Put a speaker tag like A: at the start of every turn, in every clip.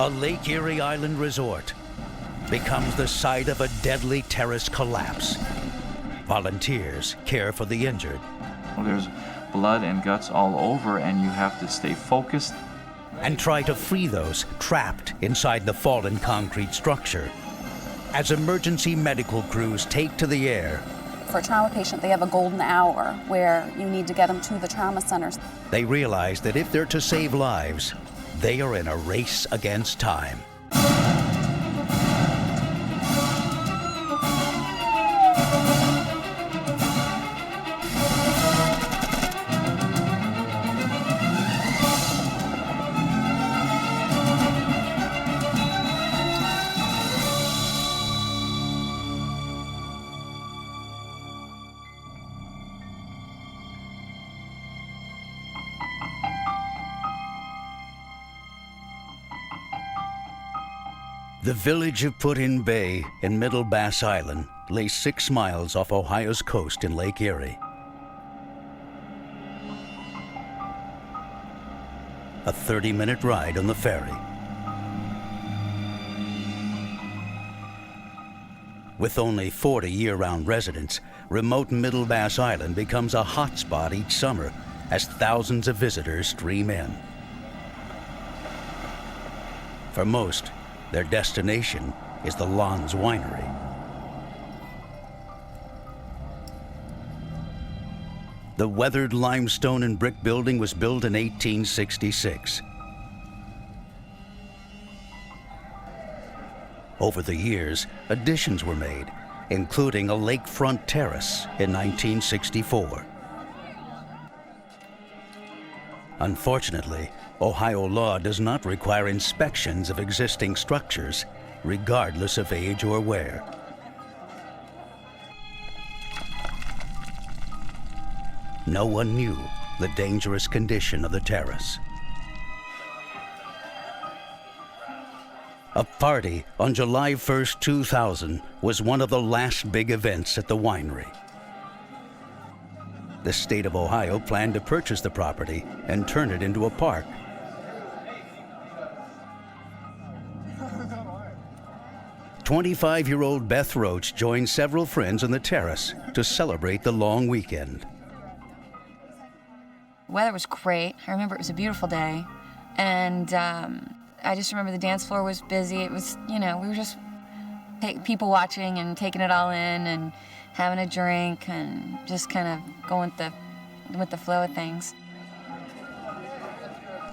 A: A Lake Erie Island resort becomes the site of a deadly terrace collapse. Volunteers care for the injured.
B: Well, there's blood and guts all over, and you have to stay focused.
A: And try to free those trapped inside the fallen concrete structure. As emergency medical crews take to the air,
C: for a trauma patient, they have a golden hour where you need to get them to the trauma centers.
A: They realize that if they're to save lives, they are in a race against time. The village of Put-in Bay in Middle Bass Island lays 6 miles off Ohio's coast in Lake Erie. A 30-minute ride on the ferry. With only 40 year-round residents, remote Middle Bass Island becomes a hotspot each summer as thousands of visitors stream in. For most, their destination is the Lons Winery. The weathered limestone and brick building was built in 1866. Over the years, additions were made, including a lakefront terrace in 1964. Unfortunately, Ohio law does not require inspections of existing structures, regardless of age or wear. No one knew the dangerous condition of the terrace. A party on July 1st, 2000 was one of the last big events at the winery. The state of Ohio planned to purchase the property and turn it into a park. "25-year-old Beth Roach joined several friends on the terrace to celebrate the long weekend.
D: The weather was great. I remember it was a beautiful day. And I just remember the dance floor was busy. It was, we were just people watching and taking it all in and having a drink and just kind of going with the flow of things.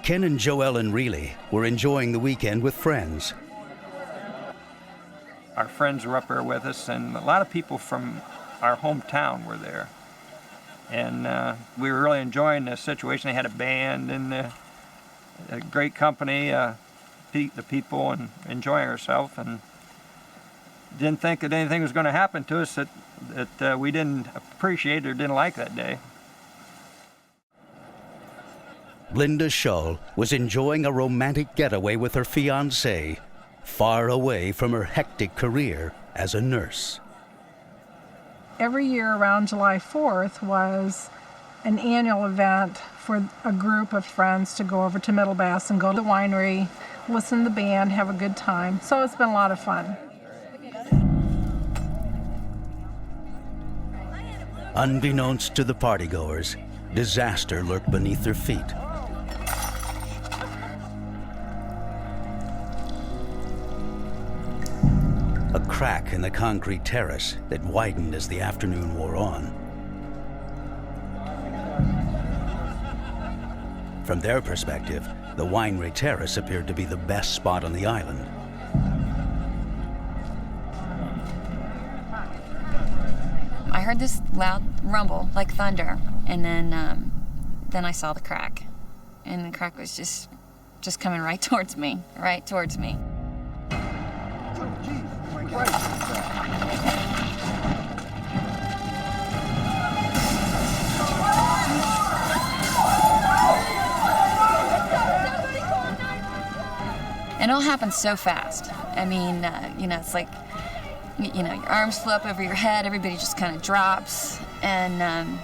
A: Ken and Joellen Reilly were enjoying the weekend with friends.
E: Our friends were up there with us, and a lot of people from our hometown were there. And we were really enjoying the situation. They had a band and a great company, the people, and enjoying ourselves. And didn't think that anything was going to happen to us that we didn't appreciate or didn't like that day.
A: Linda Shull was enjoying a romantic getaway with her fiancé, far away from her hectic career as a nurse.
F: Every year around July 4th was an annual event for a group of friends to go over to Middle Bass and go to the winery, listen to the band, have a good time. So it's been a lot of fun.
A: Unbeknownst to the partygoers, disaster lurked beneath their feet. A crack in the concrete terrace that widened as the afternoon wore on. From their perspective, the winery terrace appeared to be the best spot on the island.
D: I heard this loud rumble, like thunder, and then I saw the crack. And the crack was just coming right towards me. And it all happened so fast. I mean, it's like, your arms flow up over your head, everybody just kind of drops, and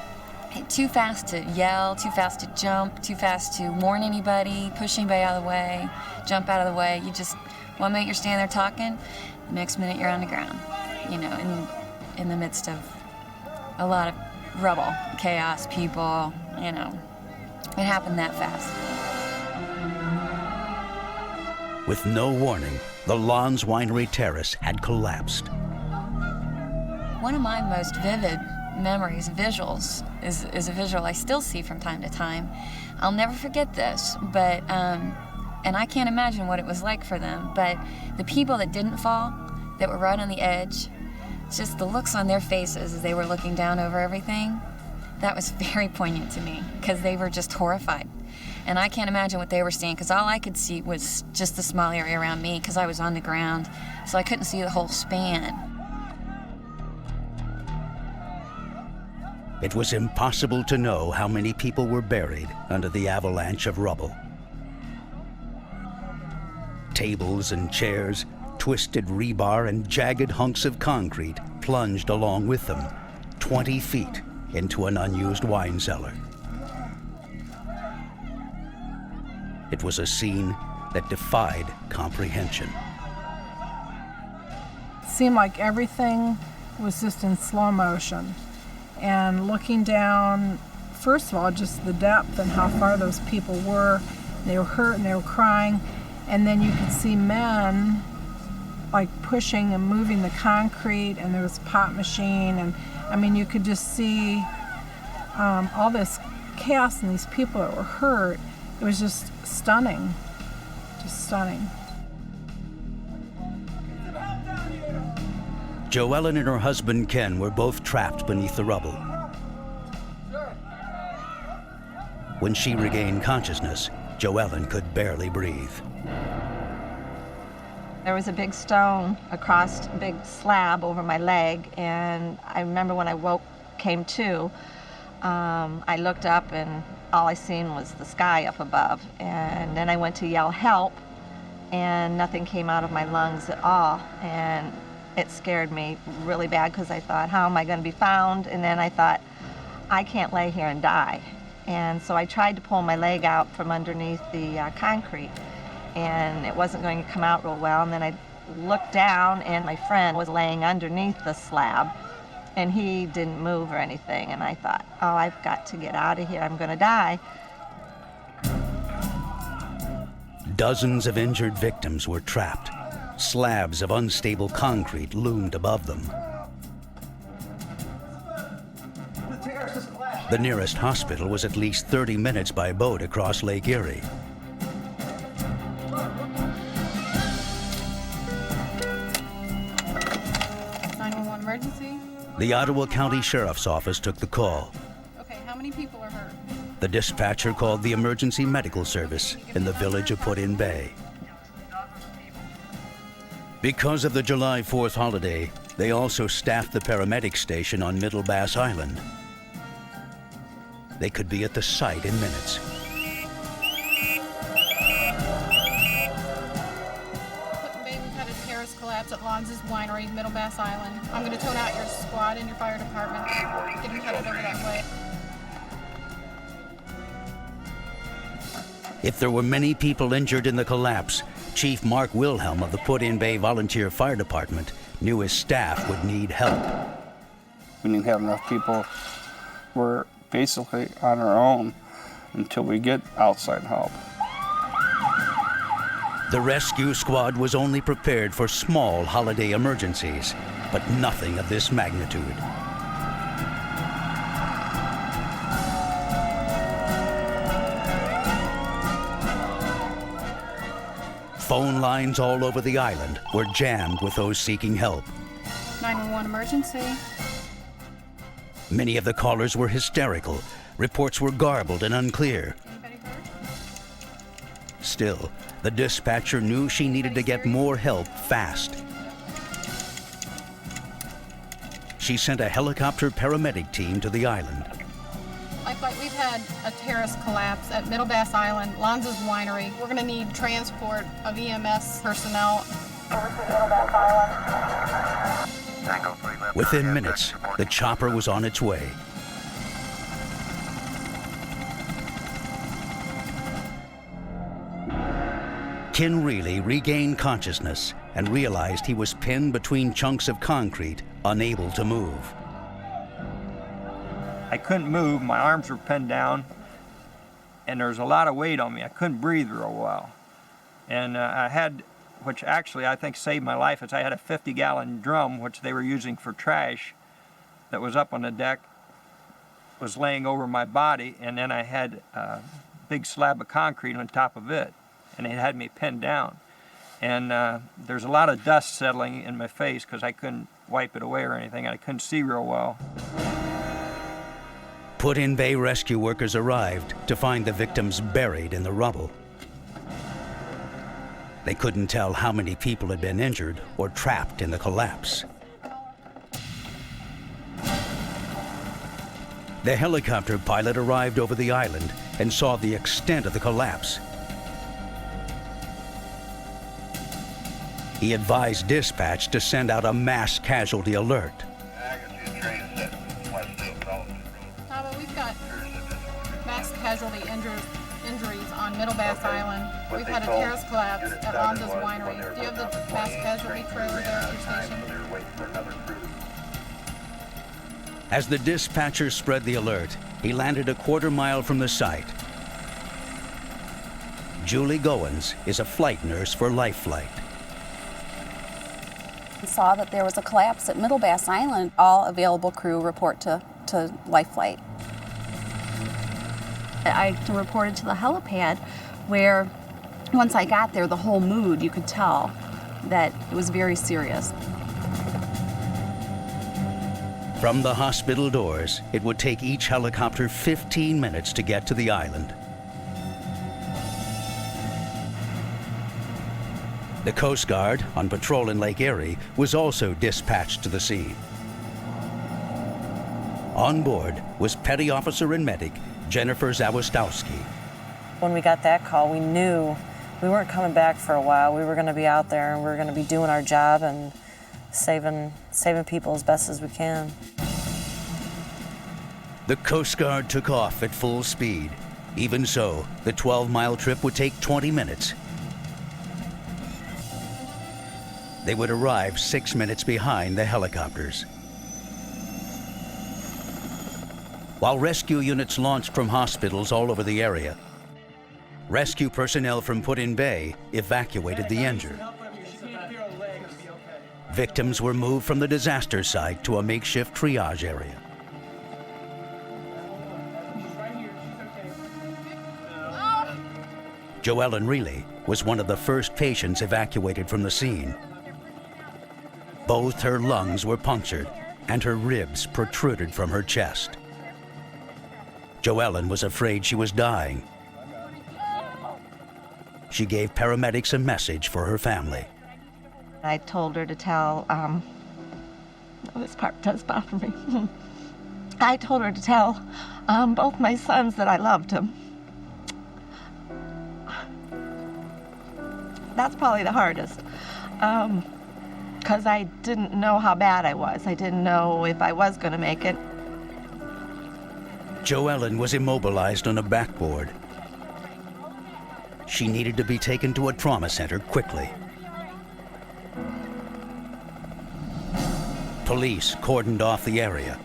D: too fast to yell, too fast to jump, too fast to warn anybody, push anybody out of the way, jump out of the way. You just, one minute you're standing there talking, the next minute you're on the ground, you know, in the midst of a lot of rubble, chaos, people, you know. It happened that fast.
A: With no warning, the Lawns Winery terrace had collapsed.
D: One of my most vivid memories, visuals, is a visual I still see from time to time. I'll never forget this, but, and I can't imagine what it was like for them, but the people that didn't fall, that were right on the edge, just the looks on their faces as they were looking down over everything, that was very poignant to me, because they were just horrified. And I can't imagine what they were seeing, because all I could see was just the small area around me, because I was on the ground, so I couldn't see the whole span.
A: It was impossible to know how many people were buried under the avalanche of rubble. Tables and chairs, twisted rebar, and jagged hunks of concrete plunged along with them, 20 feet into an unused wine cellar. It was a scene that defied comprehension.
F: It seemed like everything was just in slow motion. And looking down, first of all, just the depth and how far those people were. They were hurt and they were crying. And then you could see men like pushing and moving the concrete, and there was a pot machine. And I mean, you could just see all this chaos and these people that were hurt. It was just stunning, just stunning.
A: Joellen and her husband Ken were both trapped beneath the rubble. When she regained consciousness, Joellen could barely breathe.
G: There was a big stone across a big slab over my leg, and I remember when I came to, I looked up and all I seen was the sky up above. And then I went to yell help, and nothing came out of my lungs at all. And it scared me really bad, because I thought, how am I going to be found? And then I thought, I can't lay here and die. And so I tried to pull my leg out from underneath the concrete, and it wasn't going to come out real well. And then I looked down, and my friend was laying underneath the slab, and he didn't move or anything. And I thought, oh, I've got to get out of here. I'm going to die.
A: Dozens of injured victims were trapped. Slabs of unstable concrete loomed above them. The nearest hospital was at least 30 minutes by boat across Lake Erie.
H: Emergency?
A: The Ottawa County Sheriff's Office took the call.
H: Okay, how many people are hurt?
A: The dispatcher called the emergency medical service in the village of Put-in-Bay. Because of the July 4th holiday, they also staffed the paramedic station on Middle Bass Island. They could be at the site in minutes.
H: Put-in-Bay, we've had a terrace collapse at Lawns Winery, Middle Bass Island. I'm going to tone out your squad and your fire department. Get them headed over that way.
A: If there were many people injured in the collapse, Chief Mark Wilhelm of the Put-in-Bay Volunteer Fire Department knew his staff would need help.
I: We didn't have enough people. We're basically on our own until we get outside help.
A: The rescue squad was only prepared for small holiday emergencies, but nothing of this magnitude. Phone lines all over the island were jammed with those seeking help.
H: 911 emergency.
A: Many of the callers were hysterical. Reports were garbled and unclear.
H: Anybody hurt?
A: Still, the dispatcher knew she needed to get more help fast. She sent a helicopter paramedic team to the island.
H: Like we've had a terrace collapse at Middle Bass Island, Lawns Winery. We're going to need transport of EMS personnel.
A: Within minutes, the chopper was on its way. Ken Reilly regained consciousness and realized he was pinned between chunks of concrete, unable to move.
E: I couldn't move, my arms were pinned down, and there was a lot of weight on me. I couldn't breathe real well. And I had, which actually I think saved my life, is I had a 50-gallon drum, which they were using for trash, that was up on the deck, was laying over my body, and then I had a big slab of concrete on top of it, and it had me pinned down. And there's a lot of dust settling in my face because I couldn't wipe it away or anything, and I couldn't see real well.
A: Put-in-Bay rescue workers arrived to find the victims buried in the rubble. They couldn't tell how many people had been injured or trapped in the collapse. The helicopter pilot arrived over the island and saw the extent of the collapse. He advised dispatch to send out a mass casualty alert.
H: We've got mass casualty injuries on Middle Bass Island. We've had a terrace collapse at Lonza's Winery. Do you have the mass casualty trailer there at your station?
A: As the dispatcher spread the alert, he landed a quarter-mile from the site. Julie Goins is a flight nurse for Life Flight.
C: We saw that there was a collapse at Middle Bass Island. All available crew report to Life Flight. I reported to the helipad where once I got there, the whole mood, you could tell that it was very serious.
A: From the hospital doors, it would take each helicopter 15 minutes to get to the island. The Coast Guard, on patrol in Lake Erie, was also dispatched to the scene. On board was Petty Officer and Medic Jennifer Zawistowski.
J: When we got that call, we knew we weren't coming back for a while. We were going to be out there and we were going to be doing our job and saving people as best as we can.
A: The Coast Guard took off at full speed. Even so, the 12-mile trip would take 20 minutes. They would arrive 6 minutes behind the helicopters. While rescue units launched from hospitals all over the area, rescue personnel from Put-in-Bay evacuated the injured. Victims were moved from the disaster site to a makeshift triage area. Joellen Reilly was one of the first patients evacuated from the scene. Both her lungs were punctured and her ribs protruded from her chest. Joellen was afraid she was dying. She gave paramedics a message for her family.
G: I told her to tell, this part does bother me. I told her to tell both my sons that I loved them. That's probably the hardest, because I didn't know how bad I was. I didn't know if I was going to make it.
A: Joellen was immobilized on a backboard. She needed to be taken to a trauma center quickly. Police cordoned off the area.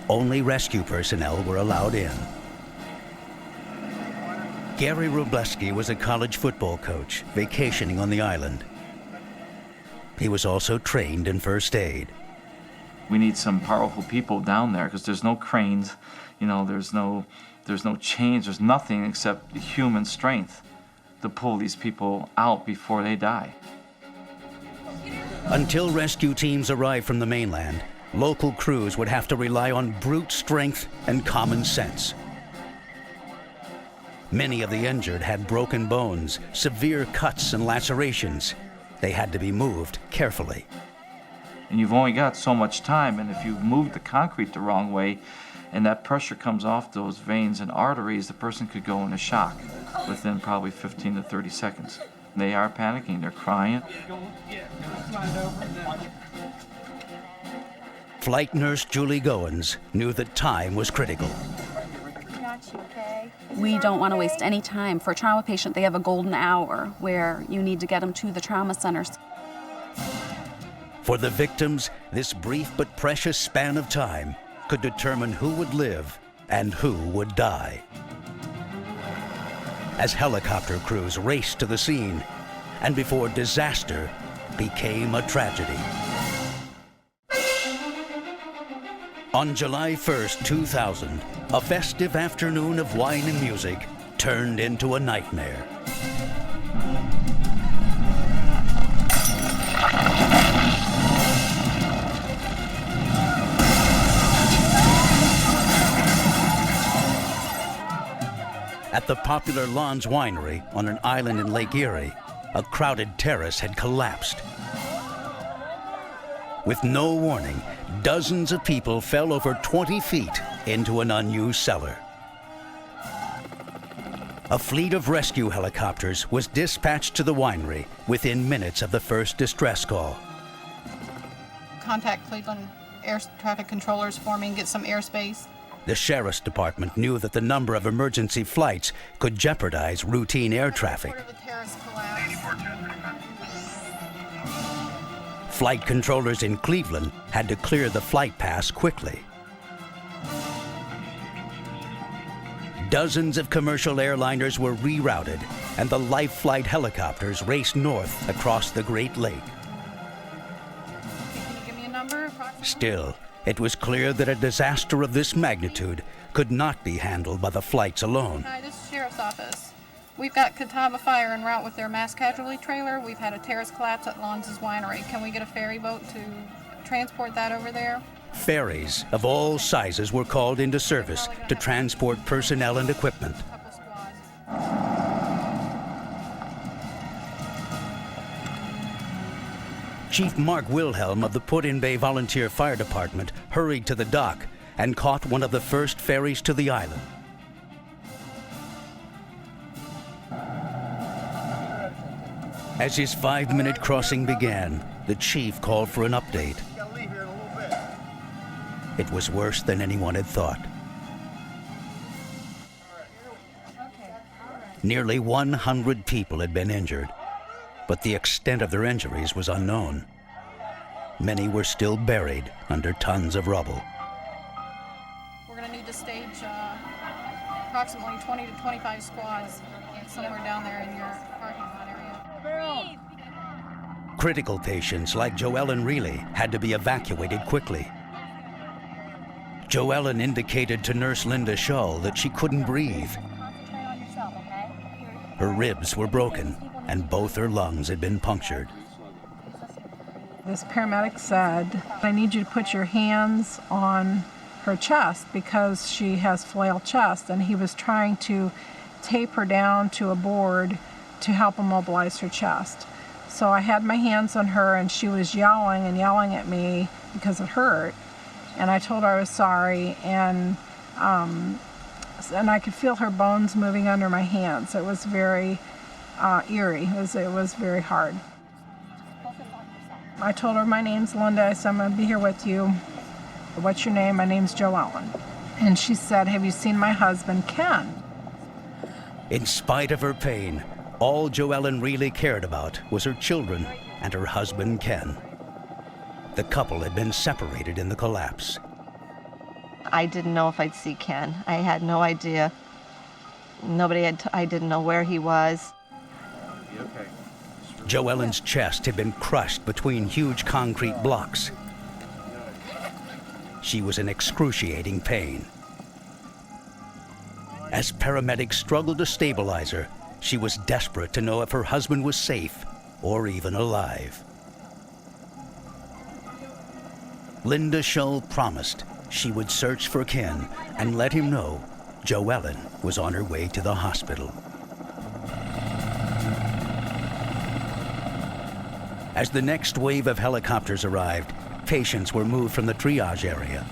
A: Only rescue personnel were allowed in. Gary Robleski was a college football coach vacationing on the island. He was also trained in first aid.
B: We need some powerful people down there because there's no cranes, there's no chains, there's nothing except human strength to pull these people out before they die.
A: Until rescue teams arrived from the mainland, local crews would have to rely on brute strength and common sense. Many of the injured had broken bones, severe cuts and lacerations. They had to be moved carefully.
B: And you've only got so much time, and if you've moved the concrete the wrong way and that pressure comes off those veins and arteries, the person could go into shock within probably 15 to 30 seconds. They are panicking, they're crying.
A: Flight nurse Julie Goins knew that time was critical.
C: Got you, okay? We don't want to waste any time. For a trauma patient, they have a golden hour where you need to get them to the trauma centers.
A: For the victims, this brief but precious span of time could determine who would live and who would die. As helicopter crews raced to the scene, and before disaster became a tragedy. On July 1st, 2000, a festive afternoon of wine and music turned into a nightmare. At the popular Lawns Winery on an island in Lake Erie, a crowded terrace had collapsed. With no warning, dozens of people fell over 20 feet into an unused cellar. A fleet of rescue helicopters was dispatched to the winery within minutes of the first distress call.
H: Contact Cleveland air traffic controllers for me and get some airspace.
A: The sheriff's department knew that the number of emergency flights could jeopardize routine air traffic.
H: Report of a terrace collapse.
A: Flight controllers in Cleveland had to clear the flight paths quickly. Dozens of commercial airliners were rerouted, and the life flight helicopters raced north across the Great Lake.
H: Can you give me a number?
A: Still, it was clear that a disaster of this magnitude could not be handled by the flights alone.
H: Hi, this is Sheriff's Office. We've got Catawba Fire en route with their mass casualty trailer. We've had a terrace collapse at Lawns Winery. Can we get a ferry boat to transport that over there?
A: Ferries of all sizes were called into service to transport personnel and equipment.
H: Couple squads.
A: Chief Mark Wilhelm of the Put-in-Bay Volunteer Fire Department hurried to the dock and caught one of the first ferries to the island. As his 5-minute crossing began, the chief called for an update. It was worse than anyone had thought. Nearly 100 people had been injured, but the extent of their injuries was unknown. Many were still buried under tons of rubble.
H: We're going to need to stage approximately 20 to 25 squads somewhere down there in your parking lot area.
A: Critical patients like Joellen Reilly had to be evacuated quickly. Joellen indicated to Nurse Linda Shull that she couldn't breathe. Her ribs were broken, and both her lungs had been punctured.
F: This paramedic said, I need you to put your hands on her chest because she has flail chest, and he was trying to tape her down to a board to help immobilize her chest. So I had my hands on her, and she was yelling and yelling at me because it hurt. And I told her I was sorry, and I could feel her bones moving under my hands. It was very eerie. It was very hard. I told her, my name's Linda. I said, I'm going to be here with you. What's your name? My name's Joellen. And she said, have you seen my husband, Ken?
A: In spite of her pain, all Joellen really cared about was her children and her husband, Ken. The couple had been separated in the collapse.
G: I didn't know if I'd see Ken. I had no idea. I didn't know where he was.
A: Joellen's chest had been crushed between huge concrete blocks. She was in excruciating pain. As paramedics struggled to stabilize her, she was desperate to know if her husband was safe or even alive. Linda Shull promised she would search for Ken and let him know Joellen was on her way to the hospital. As the next wave of helicopters arrived, patients were moved from the triage area.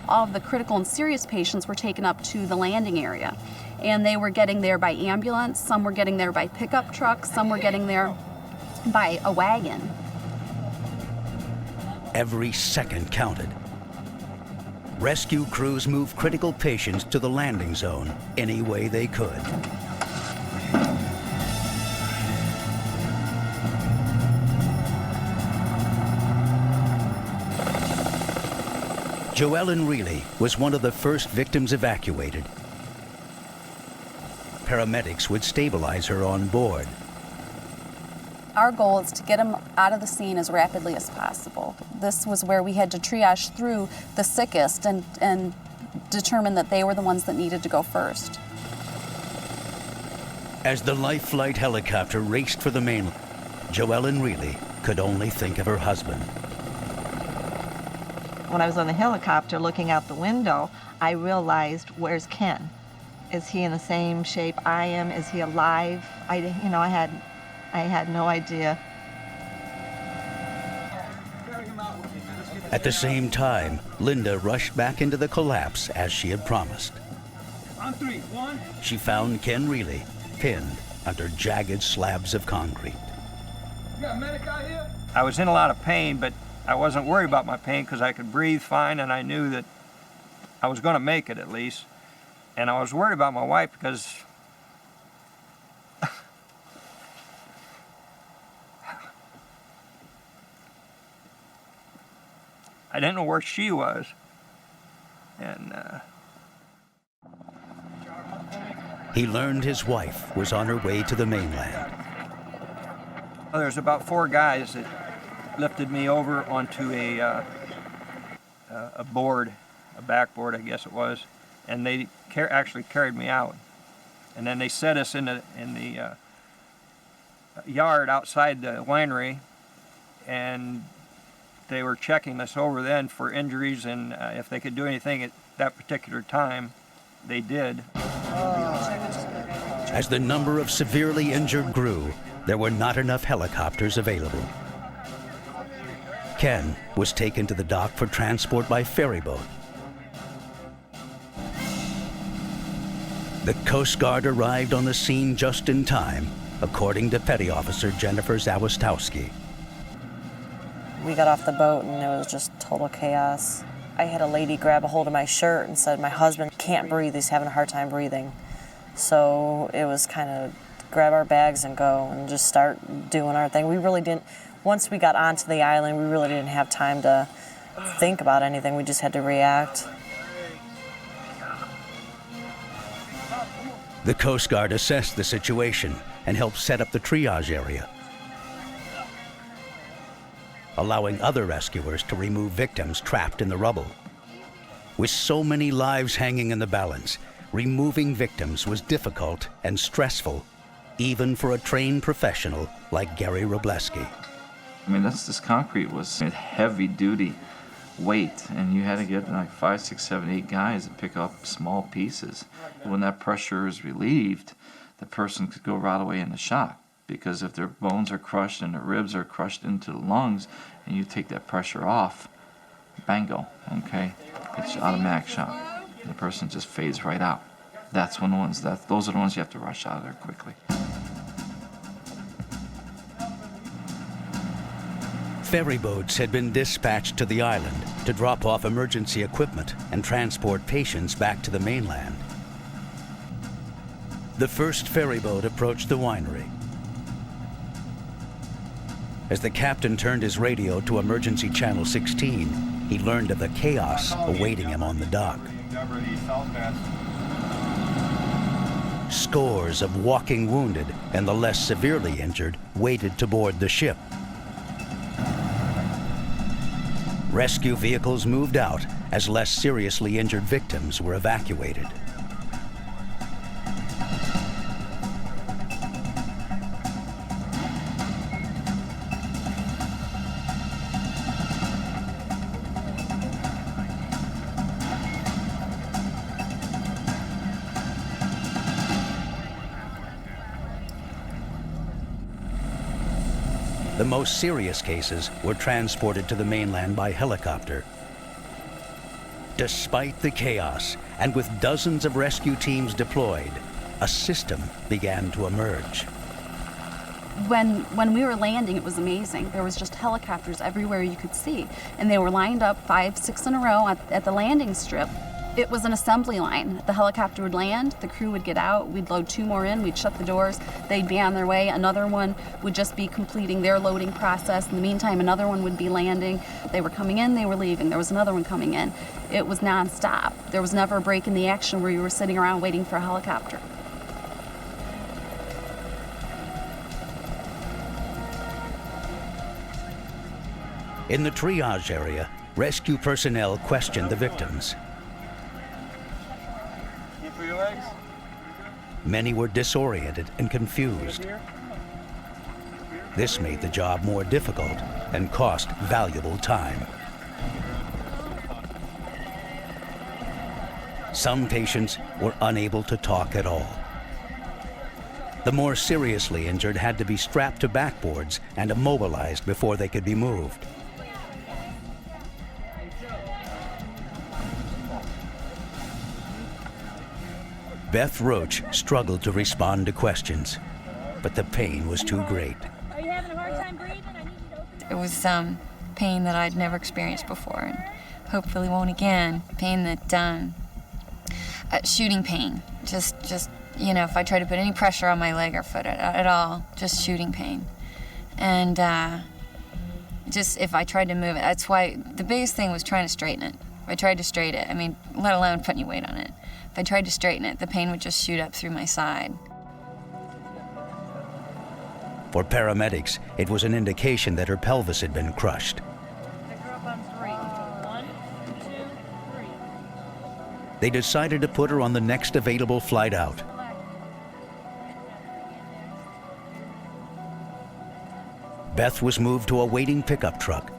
C: All of the critical and serious patients were taken up to the landing area, and they were getting there by ambulance, some were getting there by pickup truck, some were getting there by a wagon.
A: Every second counted. Rescue crews moved critical patients to the landing zone any way they could. Joellen Reilly was one of the first victims evacuated. Paramedics would stabilize her on board.
C: Our goal is to get them out of the scene as rapidly as possible. This was where we had to triage through the sickest and determine that they were the ones that needed to go first.
A: As the Life Flight helicopter raced for the mainland, Joellen Reilly could only think of her husband.
G: When I was on the helicopter looking out the window, I realized, where's Ken? Is he in the same shape I am? Is he alive? I had no idea.
A: At the same time, Linda rushed back into the collapse as she had promised.
E: On three, 1.
A: She found Ken Reilly pinned under jagged slabs of concrete.
E: You got a medic out here? I was in a lot of pain, but I wasn't worried about my pain because I could breathe fine and I knew that I was going to make it at least. And I was worried about my wife because I didn't know where she was. And
A: He learned his wife was on her way to the mainland.
E: there's about 4 guys that lifted me over onto a board, a backboard, I guess it was, and they actually carried me out. And then they set us in the yard outside the winery, and they were checking us over then for injuries and if they could do anything at that particular time, they did.
A: As the number of severely injured grew, there were not enough helicopters available. Ken was taken to the dock for transport by ferry boat. The Coast Guard arrived on the scene just in time, according to Petty Officer Jennifer Zawistowski.
J: We got off the boat and it was just total chaos. I had a lady grab a hold of my shirt and said, "My husband can't breathe, he's having a hard time breathing." So it was kind of grab our bags and go and just start doing our thing. We really didn't, once we got onto the island, we really didn't have time to think about anything. We just had to react.
A: The Coast Guard assessed the situation and helped set up the triage area, allowing other rescuers to remove victims trapped in the rubble. With so many lives hanging in the balance, removing victims was difficult and stressful, even for a trained professional like Gary Robleski.
B: I mean, this concrete was a heavy duty weight, and you had to get like 5, 6, 7, 8 guys to pick up small pieces. When that pressure is relieved, the person could go right away into shock, because if their bones are crushed and their ribs are crushed into the lungs and you take that pressure off, bango, okay? It's automatic shock. The person just fades right out. Those are the ones you have to rush out of there quickly.
A: Ferry boats had been dispatched to the island to drop off emergency equipment and transport patients back to the mainland. The first ferry boat approached the winery. As the captain turned his radio to emergency channel 16, he learned of the chaos awaiting him on the dock. Scores of walking wounded and the less severely injured waited to board the ship. Rescue vehicles moved out as less seriously injured victims were evacuated. The most serious cases were transported to the mainland by helicopter. Despite the chaos, and with dozens of rescue teams deployed, a system began to emerge.
C: when we were landing, it was amazing. There was just helicopters everywhere you could see, and they were lined up 5, 6 in a row at the landing strip. It was an assembly line. The helicopter would land, the crew would get out, we'd load 2 more in, we'd shut the doors, they'd be on their way. Another one would just be completing their loading process. In the meantime, another one would be landing. They were coming in, they were leaving. There was another one coming in. It was nonstop. There was never a break in the action where you were sitting around waiting for a helicopter.
A: In the triage area, rescue personnel questioned the victims. Many were disoriented and confused. This made the job more difficult and cost valuable time. Some patients were unable to talk at all. The more seriously injured had to be strapped to backboards and immobilized before they could be moved. Beth Roach struggled to respond to questions, but the pain was too great.
K: Are you having a hard time breathing? I need you to open.
D: It was pain that I'd never experienced before, and hopefully won't again. Pain that, shooting pain. Just you know, if I try to put any pressure on my leg or foot at all, just shooting pain. And just if I tried to move it, that's why the biggest thing was trying to straighten it. If I tried to straighten it, I mean, let alone putting any weight on it. If I tried to straighten it, the pain would just shoot up through my side.
A: For paramedics, it was an indication that her pelvis had been crushed.
K: Pick her up on 3. 1, 2, 3.
A: They decided to put her on the next available flight out. Beth was moved to a waiting pickup truck.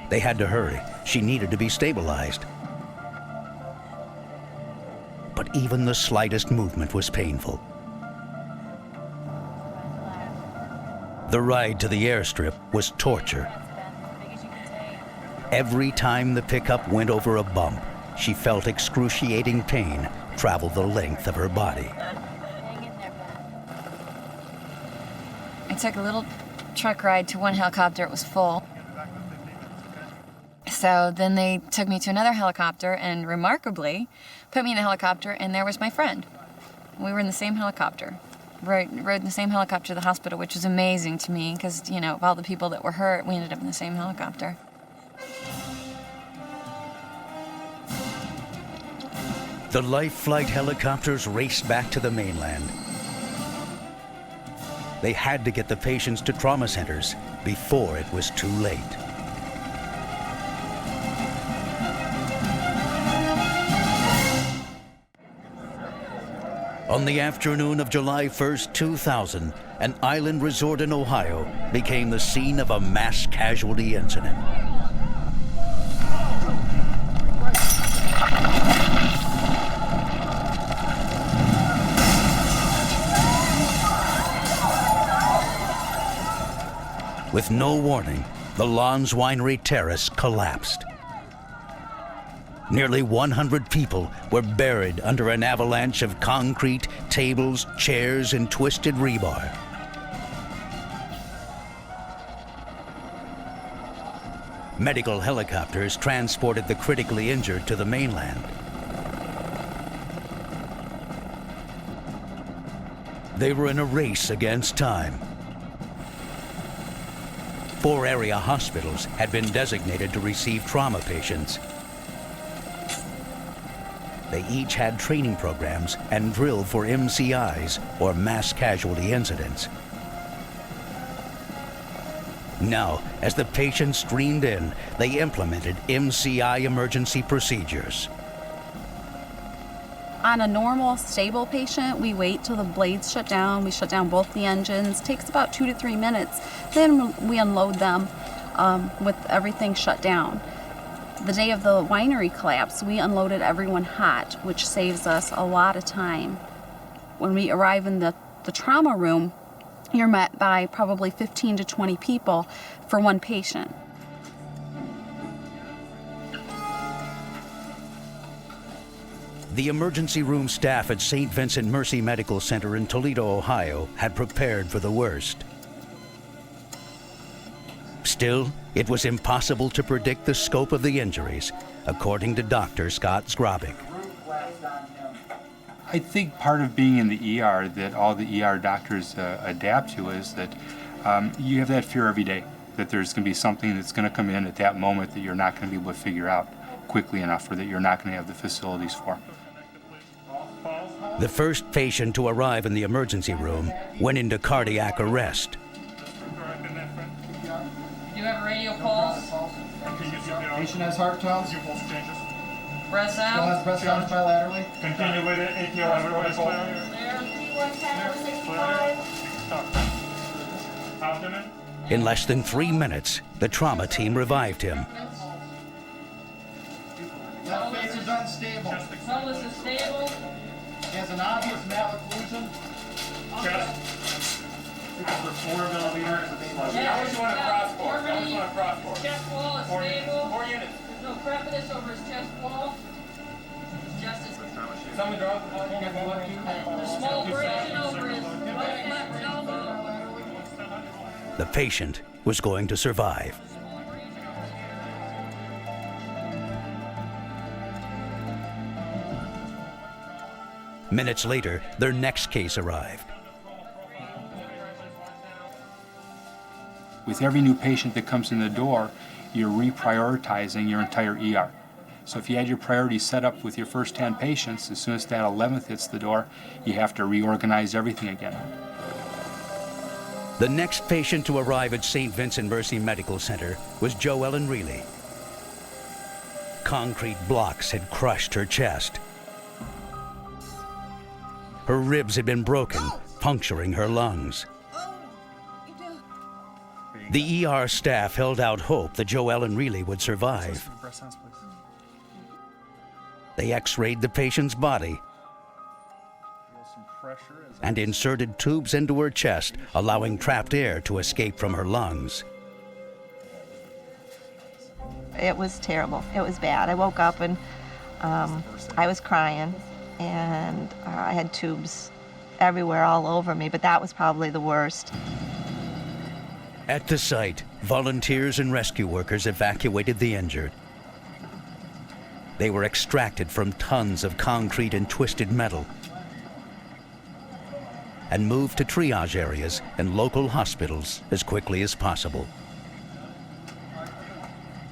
A: They had to hurry. She needed to be stabilized. But even the slightest movement was painful. The ride to the airstrip was torture. Every time the pickup went over a bump, she felt excruciating pain travel the length of her body.
D: I took a little truck ride to one helicopter. It was full. So then they took me to another helicopter and remarkably put me in the helicopter, and there was my friend. We were in the same helicopter. Rode in the same helicopter to the hospital, which was amazing to me because, you know, of all the people that were hurt, we ended up in the same helicopter.
A: The life flight helicopters raced back to the mainland. They had to get the patients to trauma centers before it was too late. On the afternoon of July 1st, 2000, an island resort in Ohio became the scene of a mass casualty incident. With no warning, the Lawns Winery terrace collapsed. Nearly 100 people were buried under an avalanche of concrete, tables, chairs, and twisted rebar. Medical helicopters transported the critically injured to the mainland. They were in a race against time. 4 area hospitals had been designated to receive trauma patients. They each had training programs and drilled for MCIs, or mass casualty incidents. Now, as the patients streamed in, they implemented MCI emergency procedures.
C: On a normal, stable patient, we wait till the blades shut down. We shut down both the engines. Takes about 2 to 3 minutes. Then we unload them with everything shut down. The day of the winery collapse, we unloaded everyone hot, which saves us a lot of time. When we arrive in the trauma room, you're met by probably 15 to 20 people for one patient.
A: The emergency room staff at St. Vincent Mercy Medical Center in Toledo, Ohio, had prepared for the worst. Still, it was impossible to predict the scope of the injuries, according to Dr. Scott Zgrabik.
L: I think part of being in the ER that all the ER doctors adapt to is that you have that fear every day, that there's going to be something that's going to come in at that moment that you're not going to be able to figure out quickly enough, or that you're not going to have the facilities for.
A: The first patient to arrive in the emergency room went into cardiac arrest.
K: Do you have a radio pulse?
M: Patient has heart tones.
K: Breath
M: Still
K: sound?
M: has breath sounds bilaterally.
N: Continue with it. ATO everywhere clear. Abdomen.
A: In less than 3 minutes, the trauma team revived him.
M: Left face is unstable.
K: Pelvis is stable.
M: He has an obvious malocclusion.
N: Chest. For 4 millimeters.
K: Yeah,
N: How much you want to cross for? How much you want to cross for?
K: Chest wall is
N: 4 units.
K: stable.
N: 4 units.
K: There's no crepitus over his chest wall. Just as
N: Someone draw the
K: a small abrasion over his right left elbow.
A: The patient was going to survive. Minutes later, their next case arrived.
L: With every new patient that comes in the door, you're reprioritizing your entire ER. So if you had your priorities set up with your first 10 patients, as soon as that 11th hits the door, you have to reorganize everything again.
A: The next patient to arrive at St. Vincent Mercy Medical Center was Joellen Reilly. Concrete blocks had crushed her chest. Her ribs had been broken, puncturing her lungs. The ER staff held out hope that Joellen Reilly would survive. They x-rayed the patient's body and inserted tubes into her chest, allowing trapped air to escape from her lungs.
G: It was terrible. It was bad. I woke up and I was crying, and I had tubes everywhere all over me, but that was probably the worst.
A: At the site, volunteers and rescue workers evacuated the injured. They were extracted from tons of concrete and twisted metal and moved to triage areas and local hospitals as quickly as possible.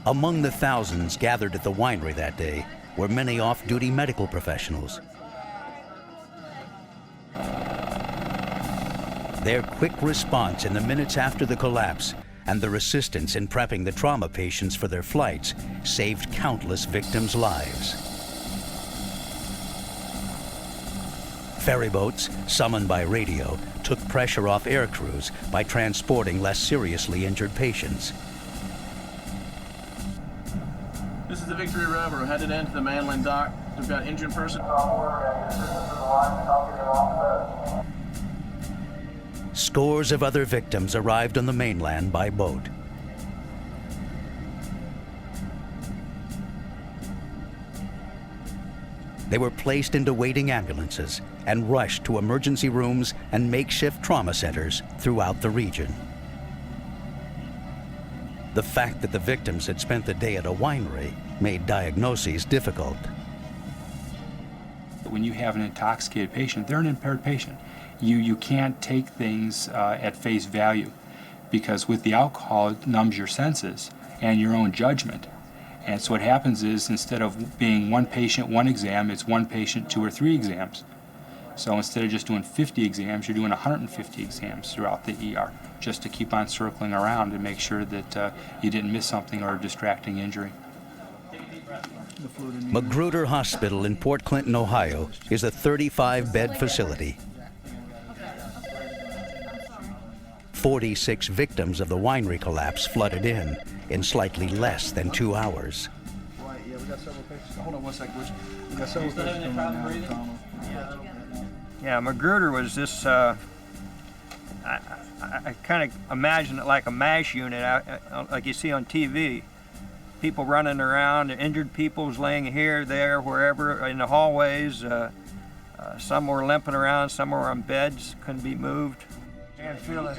A: Among the thousands gathered at the winery that day were many off-duty medical professionals. Their quick response in the minutes after the collapse and their assistance in prepping the trauma patients for their flights saved countless victims' lives. Ferryboats, summoned by radio, took pressure off air crews by transporting less seriously injured patients.
O: This is the Victory River, headed into the Manland dock. We've got injured person.
A: Scores of other victims arrived on the mainland by boat. They were placed into waiting ambulances and rushed to emergency rooms and makeshift trauma centers throughout the region. The fact that the victims had spent the day at a winery made diagnoses difficult.
L: When you have an intoxicated patient, they're an impaired patient. You can't take things at face value, because with the alcohol, it numbs your senses and your own judgment. And so what happens is, instead of being one patient, one exam, it's one patient, 2 or 3 exams. So instead of just doing 50 exams, you're doing 150 exams throughout the ER, just to keep on circling around and make sure that you didn't miss something or a distracting injury.
A: Magruder Hospital in Port Clinton, Ohio, is a 35-bed facility. 46 victims of the winery collapse flooded in slightly less than 2 hours.
M: Right, yeah, we got several patients. Hold on one second, Rich. We got several patients coming now.
E: Yeah, Magruder was this, I kind of imagine it like a MASH unit, like you see on TV. people running around, injured people was laying here, there, wherever, in the hallways. Some were limping around, some were on beds, couldn't be moved.
M: Can't feel it.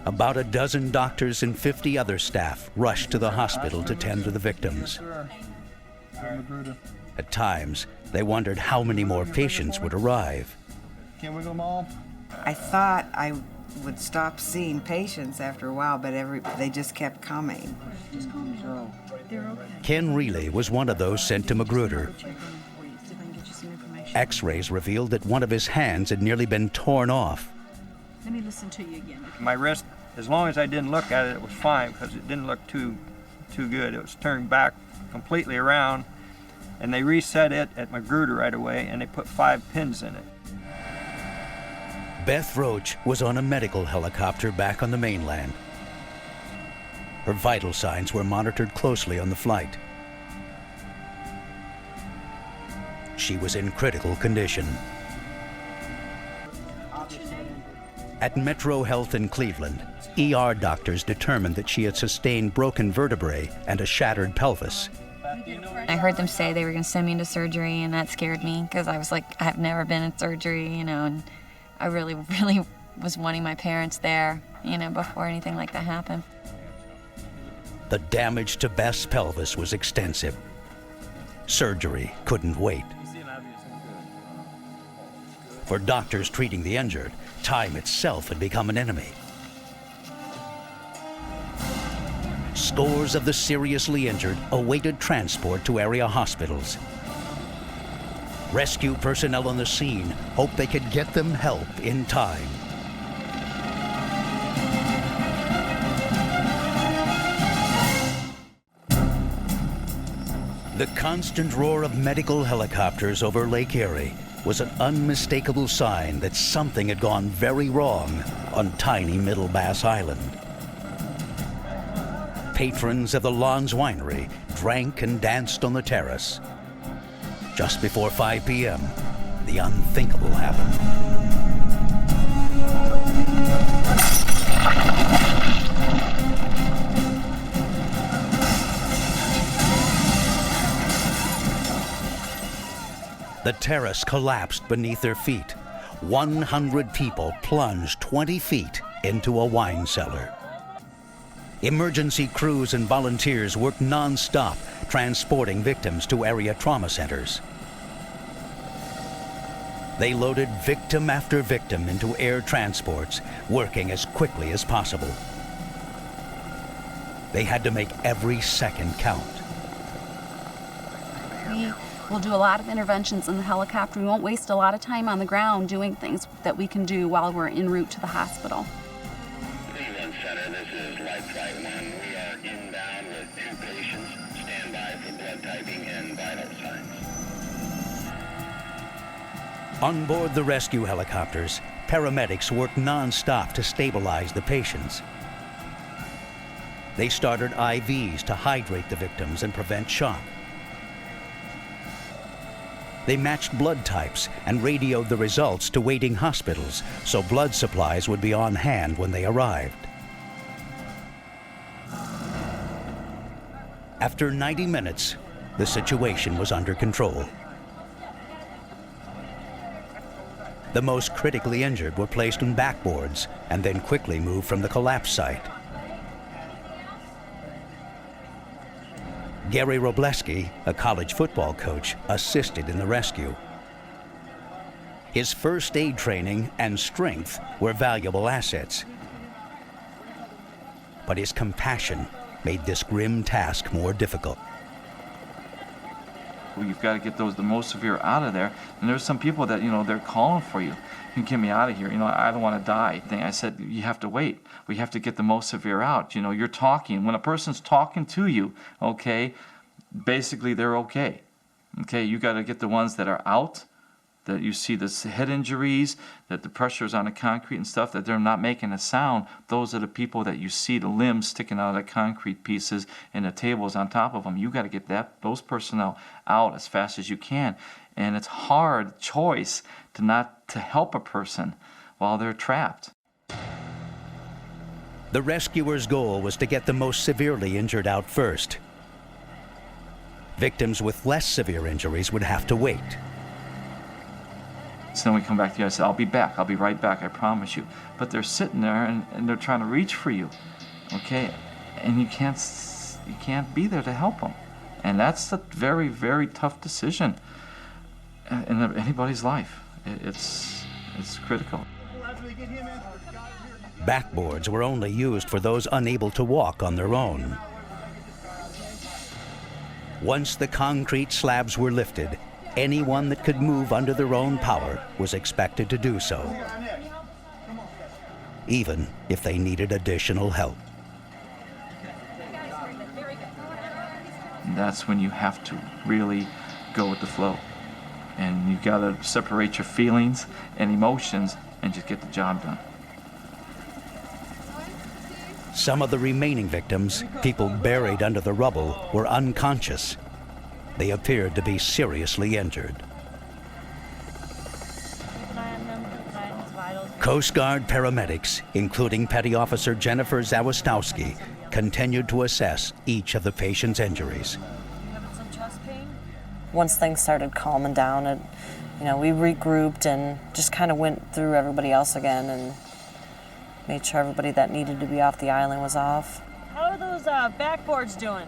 A: About a dozen doctors and 50 other staff rushed to the hospital to tend to the victims. At times, they wondered how many more patients would arrive.
M: Can't wiggle them all?
P: I thought I would stop seeing patients after a while, but they just kept coming.
A: Ken Reilly was one of those sent to Magruder. X-rays revealed that one of his hands had nearly been torn off.
Q: Let me listen to you again.
E: My wrist, as long as I didn't look at it, it was fine because it didn't look too good. It was turned back completely around, and they reset it at Magruder right away, and they put 5 pins in it.
A: Beth Roach was on a medical helicopter back on the mainland. Her vital signs were monitored closely on the flight. She was in critical condition. At Metro Health in Cleveland, ER doctors determined that she had sustained broken vertebrae and a shattered pelvis.
D: I heard them say they were going to send me into surgery, and that scared me because I was like, I've never been in surgery, and I really was wanting my parents there, before anything like that happened.
A: The damage to Beth's pelvis was extensive. Surgery couldn't wait. For doctors treating the injured, time itself had become an enemy. Scores of the seriously injured awaited transport to area hospitals. Rescue personnel on the scene hoped they could get them help in time. The constant roar of medical helicopters over Lake Erie was an unmistakable sign that something had gone very wrong on tiny Middle Bass Island. Patrons of the Lawns Winery drank and danced on the terrace. Just before 5 p.m., the unthinkable happened. The terrace collapsed beneath their feet. 100 people plunged 20 feet into a wine cellar. Emergency crews and volunteers worked non-stop, transporting victims to area trauma centers. They loaded victim after victim into air transports, working as quickly as possible. They had to make every second count.
C: We'll do a lot of interventions in the helicopter. We won't waste a lot of time on the ground doing things that we can do while we're en route to the hospital.
R: Cleveland Center, this is Light Flight 1. We are inbound with 2 patients. Stand by for blood typing and vital signs.
A: On board the rescue helicopters, paramedics worked non-stop to stabilize the patients. They started IVs to hydrate the victims and prevent shock. They matched blood types and radioed the results to waiting hospitals so blood supplies would be on hand when they arrived. After 90 minutes, the situation was under control. The most critically injured were placed on backboards and then quickly moved from the collapse site. Gary Robleski, a college football coach, assisted in the rescue. His first aid training and strength were valuable assets. But his compassion made this grim task more difficult.
B: You've got to get the most severe out of there. And there's some people that, they're calling for you. You can get me out of here. I don't want to die. I said, you have to wait. We have to get the most severe out. You're talking. When a person's talking to you, okay, basically they're okay. Okay, you got to get the ones that are out, that you see the head injuries, that the pressure's on the concrete and stuff, that they're not making a sound. Those are the people that you see the limbs sticking out of the concrete pieces and the tables on top of them. You got to get those personnel out as fast as you can. And it's hard choice to not to help a person while they're trapped.
A: The rescuers' goal was to get the most severely injured out first, Victims with less severe injuries would have to wait.
B: So then we come back to you. I said, I'll be back. I'll be right back. I promise you. But they're sitting there and they're trying to reach for you, okay? And you can't be there to help them. And that's a very, very tough decision in anybody's life. It's critical.
A: Backboards were only used for those unable to walk on their own. Once the concrete slabs were lifted, anyone that could move under their own power was expected to do so, even if they needed additional help.
B: And that's when you have to really go with the flow. And you've got to separate your feelings and emotions and just get the job done.
A: Some of the remaining victims, people buried under the rubble, were unconscious. They appeared to be seriously injured. Coast Guard paramedics, including Petty Officer Jennifer Zawistowski, continued to assess each of the patient's injuries.
J: Once things started calming down, we regrouped and just kind of went through everybody else again and made sure everybody that needed to be off the island was off.
Q: How are those backboards doing?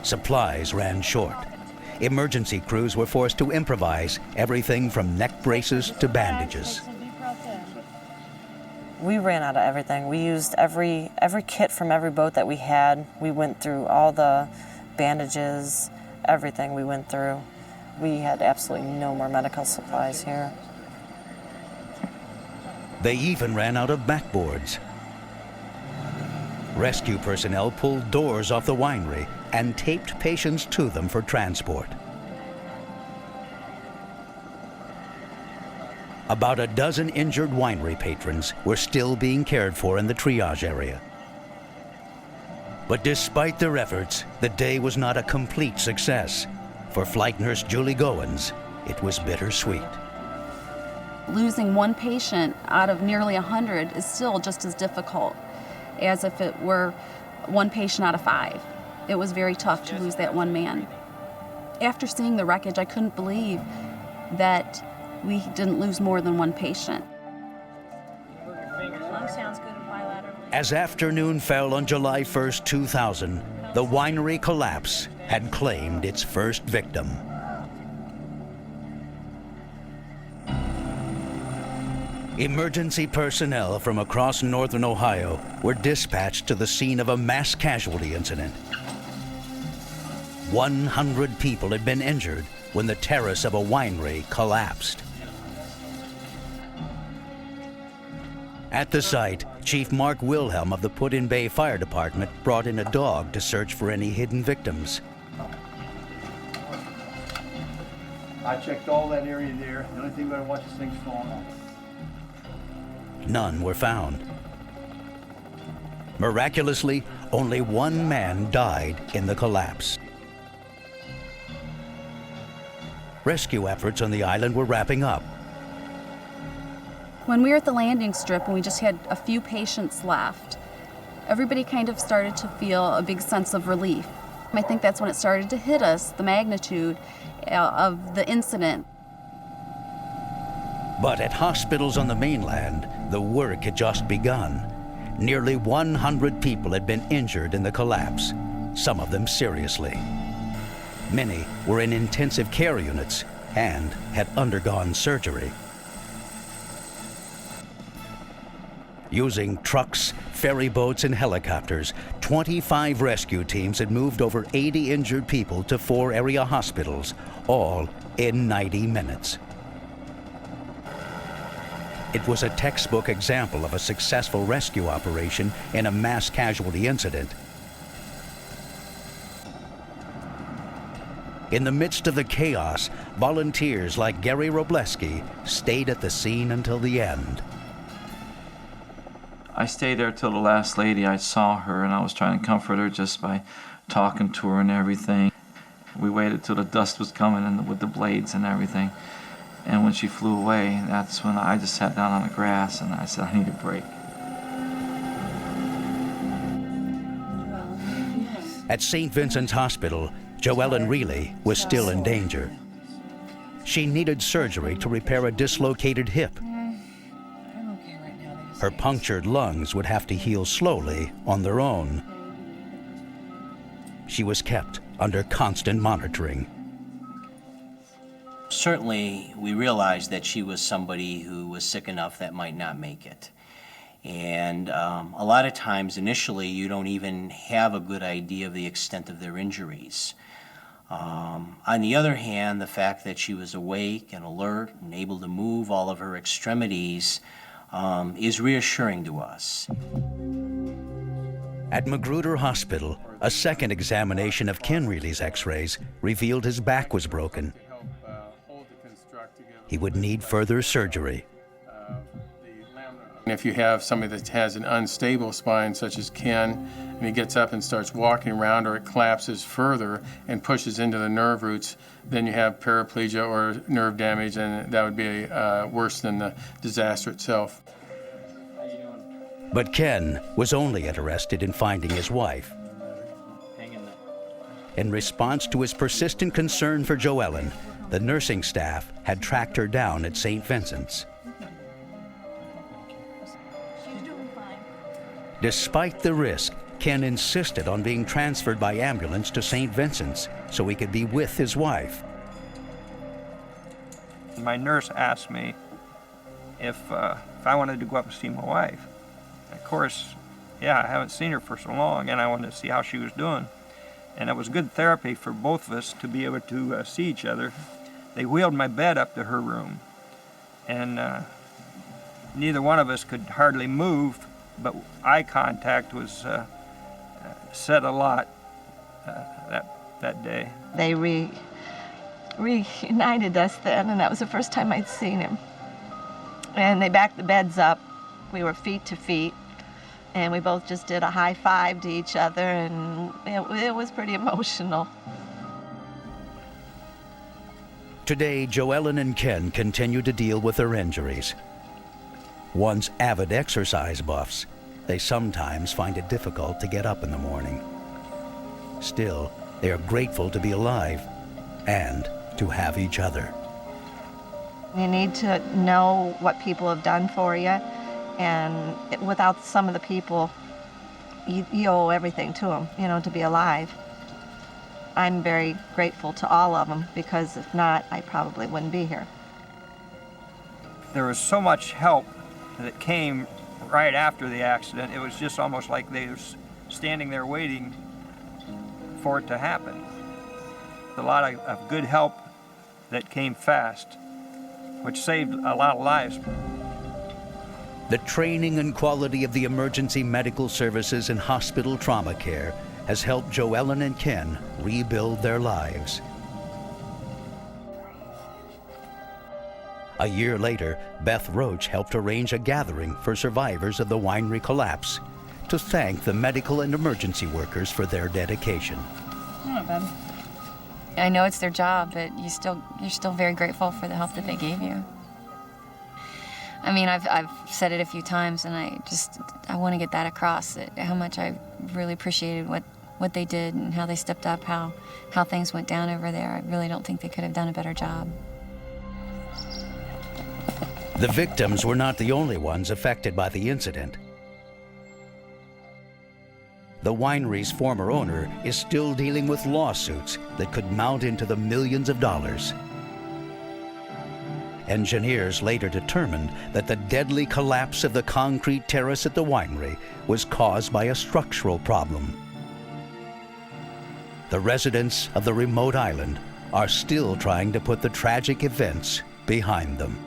A: Supplies ran short. Emergency crews were forced to improvise everything from neck braces to bandages.
J: We ran out of everything. We used every kit from every boat that we had. We went through all the bandages, everything we went through. We had absolutely no more medical supplies here.
A: They even ran out of backboards. Rescue personnel pulled doors off the winery and taped patients to them for transport. About a dozen injured winery patrons were still being cared for in the triage area. But despite their efforts, the day was not a complete success. For flight nurse Julie Goins, it was bittersweet.
C: Losing one patient out of nearly 100 is still just as difficult as if it were one patient out of 5. It was very tough to lose that one man. After seeing the wreckage, I couldn't believe that we didn't lose more than one patient.
A: As afternoon fell on July 1st, 2000, the winery collapse had claimed its first victim. Emergency personnel from across northern Ohio were dispatched to the scene of a mass casualty incident. 100 people had been injured when the terrace of a winery collapsed. At the site, Chief Mark Wilhelm of the Put-in-Bay Fire Department brought in a dog to search for any hidden victims.
M: I checked all that area there. The only thing we gotta watch is things falling off.
A: None were found. Miraculously, only one man died in the collapse. Rescue efforts on the island were wrapping up.
C: When we were at the landing strip and we just had a few patients left, everybody kind of started to feel a big sense of relief. I think that's when it started to hit us, the magnitude of the incident.
A: But at hospitals on the mainland, the work had just begun. Nearly 100 people had been injured in the collapse, some of them seriously. Many were in intensive care units and had undergone surgery. Using trucks, ferry boats, and helicopters, 25 rescue teams had moved over 80 injured people to 4 area hospitals, all in 90 minutes. It was a textbook example of a successful rescue operation in a mass casualty incident. In the midst of the chaos, volunteers like Gary Robleski stayed at the scene until the end.
B: I stayed there till the last lady. I saw her and I was trying to comfort her just by talking to her and everything. We waited till the dust was coming and with the blades and everything. And when she flew away, that's when I just sat down on the grass and I said, I need a break.
Q: Yes.
A: At St. Vincent's Hospital, Joellen Reilly was still in danger. She needed surgery to repair a dislocated hip. Her punctured lungs would have to heal slowly on their own. She was kept under constant monitoring.
S: Certainly, we realized that she was somebody who was sick enough that might not make it. And a lot of times, initially, you don't even have a good idea of the extent of their injuries. On the other hand, the fact that she was awake and alert and able to move all of her extremities is reassuring to us.
A: At Magruder Hospital, a second examination of Ken Reilly's x-rays revealed his back was broken. He would need further surgery.
T: If you have somebody that has an unstable spine, such as Ken, and he gets up and starts walking around, or it collapses further and pushes into the nerve roots, then you have paraplegia or nerve damage, and that would be worse than the disaster itself.
A: But Ken was only interested in finding his wife. In response to his persistent concern for Joellen, the nursing staff had tracked her down at St. Vincent's. Despite the risk, Ken insisted on being transferred by ambulance to St. Vincent's so he could be with his wife.
E: My nurse asked me if I wanted to go up and see my wife. Of course, yeah, I haven't seen her for so long, and I wanted to see how she was doing. And it was good therapy for both of us to be able to see each other. They wheeled my bed up to her room, and neither one of us could hardly move, but eye contact was said a lot that day.
G: They reunited us then, and that was the first time I'd seen him. And they backed the beds up. We were feet to feet, and we both just did a high five to each other, and it was pretty emotional.
A: Today, Joellen and Ken continue to deal with their injuries. Once avid exercise buffs, they sometimes find it difficult to get up in the morning. Still, they are grateful to be alive and to have each other.
G: You need to know what people have done for you, and without some of the people, you owe everything to them, you know, to be alive. I'm very grateful to all of them, because if not, I probably wouldn't be here.
E: There was so much help that came right after the accident. It was just almost like they were standing there waiting for it to happen. A lot of good help that came fast, which saved a lot of lives.
A: The training and quality of the emergency medical services and hospital trauma care has helped Joellen and Ken rebuild their lives. A year later, Beth Roach helped arrange a gathering for survivors of the winery collapse to thank the medical and emergency workers for their dedication.
D: I know it's their job, but you're still very grateful for the help that they gave you. I mean, I've said it a few times, and I want to get that across, that how much I really appreciated what they did and how they stepped up, how things went down over there. I really don't think they could have done a better job.
A: The victims were not the only ones affected by the incident. The winery's former owner is still dealing with lawsuits that could mount into the millions of dollars. Engineers later determined that the deadly collapse of the concrete terrace at the winery was caused by a structural problem. The residents of the remote island are still trying to put the tragic events behind them.